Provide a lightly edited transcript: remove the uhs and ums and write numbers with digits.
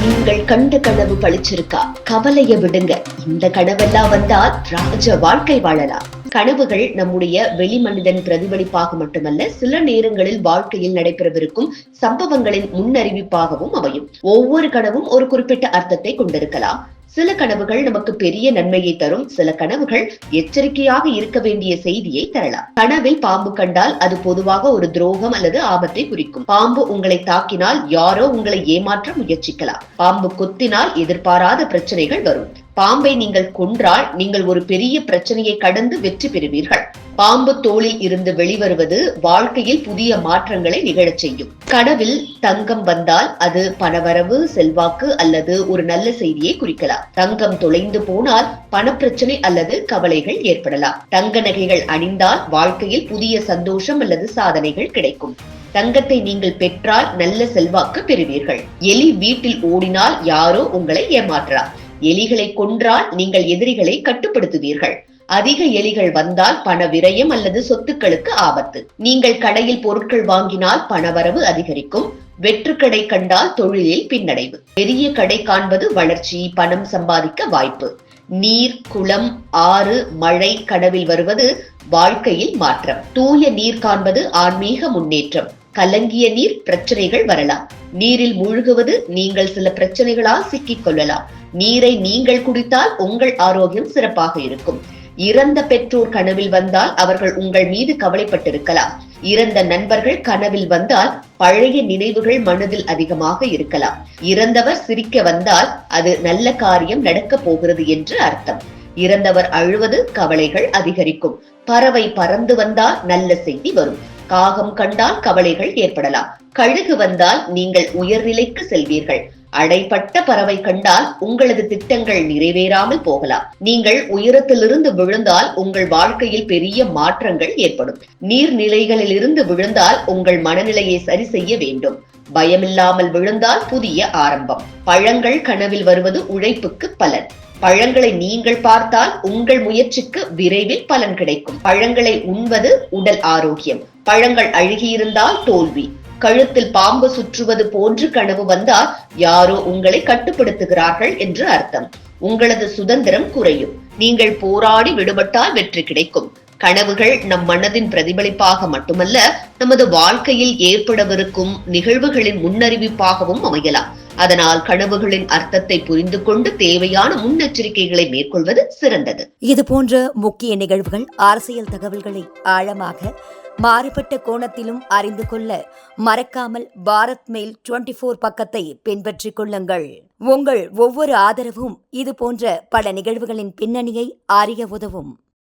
நீங்கள் கண்ட கனவு பழிச்சிருக்கா? கவலைய விடுங்க. இந்த கனவெல்லாம் வந்தால் ராஜ வாழ்க்கை வாழலாம். கனவுகள் நம்முடைய வெளிமனிதன் பிரதிபலிப்பாக மட்டுமல்ல, சில நேரங்களில் வாழ்க்கையில் நடைபெறவிருக்கும் சம்பவங்களின் முன்னறிவிப்பாகவும் அமையும். ஒவ்வொரு கனவும் ஒரு குறிப்பிட்ட அர்த்தத்தை கொண்டிருக்கலாம். சில கனவுகள் நமக்கு பெரிய நன்மையை தரும், சில கனவுகள் எச்சரிக்கையாக இருக்க வேண்டிய செய்தியை தரலாம். கனவில் பாம்பு கண்டால் அது பொதுவாக ஒரு துரோகம் அல்லது ஆபத்தை குறிக்கும். பாம்பு உங்களை தாக்கினால் யாரோ உங்களை ஏமாற்ற முயற்சிக்கலாம். பாம்பு கொத்தினால் எதிர்பாராத பிரச்சனைகள் வரும். பாம்பை நீங்கள் கொன்றால் நீங்கள் ஒரு பெரிய பிரச்சனையை கடந்து வெற்றி பெறுவீர்கள். பாம்பு தோளில் இருந்து வெளிவருவது வாழ்க்கையில் புதிய மாற்றங்களை நிகழச் செய்யும். கனவில் தங்கம் வந்தால் அது பணவரவு, செல்வாக்கு அல்லது ஒரு நல்ல செய்தியை குறிக்கலாம். தங்கம் தொலைந்து போனால் பணப்பிரச்சனை அல்லது கவலைகள் ஏற்படலாம். தங்க நகைகள் அணிந்தால் வாழ்க்கையில் புதிய சந்தோஷம் அல்லது சாதனைகள் கிடைக்கும். தங்கத்தை நீங்கள் பெற்றால் நல்ல செல்வாக்கு பெறுவீர்கள். எலி வீட்டில் ஓடினால் யாரோ உங்களை ஏமாற்றலாம். எலிகளை கொன்றால் நீங்கள் எதிரிகளை கட்டுப்படுத்துவீர்கள். அதிக எலிகள் வந்தால் பண விரயம் அல்லது சொத்துக்களுக்கு ஆபத்து. நீங்கள் கடையில் பொருட்கள் வாங்கினால் பணவரவு அதிகரிக்கும். வெற்றுக்கடை கண்டால் தொழிலில் பின்னடைவு. பெரிய கடை காண்பது வளர்ச்சி, பணம் சம்பாதிக்க வாய்ப்பு. நீர், குளம், ஆறு, மழை கனவில் வருவது வாழ்க்கையில் மாற்றம். தூய நீர் காண்பது ஆன்மீக முன்னேற்றம். கலங்கிய நீர் பிரச்சனைகள் வரலாம். நீரில் மூழ்குவது நீங்கள் சில பிரச்சனைகளால் சிக்கிக் கொள்ளலாம். நீரை நீங்கள் குடித்தால் உங்கள் ஆரோக்கியம் சிறப்பாக இருக்கும். இறந்த பெற்றோர் கனவில் வந்தால் அவர்கள் உங்கள் மீது கவலைப்பட்டிருக்கலாம். இறந்த நண்பர்கள் கனவில் வந்தால் பழைய நினைவுகள் மனதில் அதிகமாக இருக்கலாம். இறந்தவர் சிரிக்க வந்தால் அது நல்ல காரியம் நடக்க போகிறது என்று அர்த்தம். இறந்தவர் அழுவது கவலைகள் அதிகரிக்கும். பறவை பறந்து வந்தால் நல்ல செய்தி வரும். காகம் கண்டால் கவலைகள் ஏற்படலாம். கழுகு வந்தால் நீங்கள் உயர்நிலைக்கு செல்வீர்கள். அடைப்பட்ட பறவை கண்டால் உங்களது திட்டங்கள் நிறைவேறாமல் போகலாம். நீங்கள் உயரத்திலிருந்து விழுந்தால் உங்கள் வாழ்க்கையில் பெரிய மாற்றங்கள் ஏற்படும். நீர்நிலைகளிலிருந்து விழுந்தால் உங்கள் மனநிலையை சரி செய்ய வேண்டும். பயமில்லாமல் விழுந்தால் புதிய ஆரம்பம். பழங்கள் கனவில் வருவது உழைப்புக்கு பலன். பழங்களை நீங்கள் பார்த்தால் உங்கள் முயற்சிக்கு விரைவில் பலன் கிடைக்கும். பழங்களை உண்பது உடல் ஆரோக்கியம். பழங்கள் அழுகியிருந்தால் தோல்வி. கழுத்தில் பாம்பு சுற்றுவது போன்று கனவு வந்தால் யாரோ உங்களை கட்டுப்படுத்துகிறார்கள் என்று அர்த்தம். உங்களது சுதந்திரம் குறையும். நீங்கள் போராடி விடுபட்டால் வெற்றி கிடைக்கும். கனவுகள் நம் மனதின் பிரதிபலிப்பாக மட்டுமல்ல, நமது வாழ்க்கையில் ஏற்படவிருக்கும் நிகழ்வுகளின் முன்னறிவிப்பாகவும் அமையலாம். அதனால் கனவுகளின் அர்த்தத்தை புரிந்து கொண்டு தேவையான முன்னெச்சரிக்கைகளை மேற்கொள்வது சிறந்தது. இது போன்ற முக்கிய நிகழ்வுகள், அரசியல் தகவல்களை ஆழமாக மாறுபட்ட கோணத்திலும் அறிந்து கொள்ள மறக்காமல் பாரத் மெயில் 24 பக்கத்தை பின்பற்றிக் கொள்ளுங்கள். உங்கள் ஒவ்வொரு ஆதரவும் இது போன்ற பல நிகழ்வுகளின் பின்னணியை அறிய உதவும்.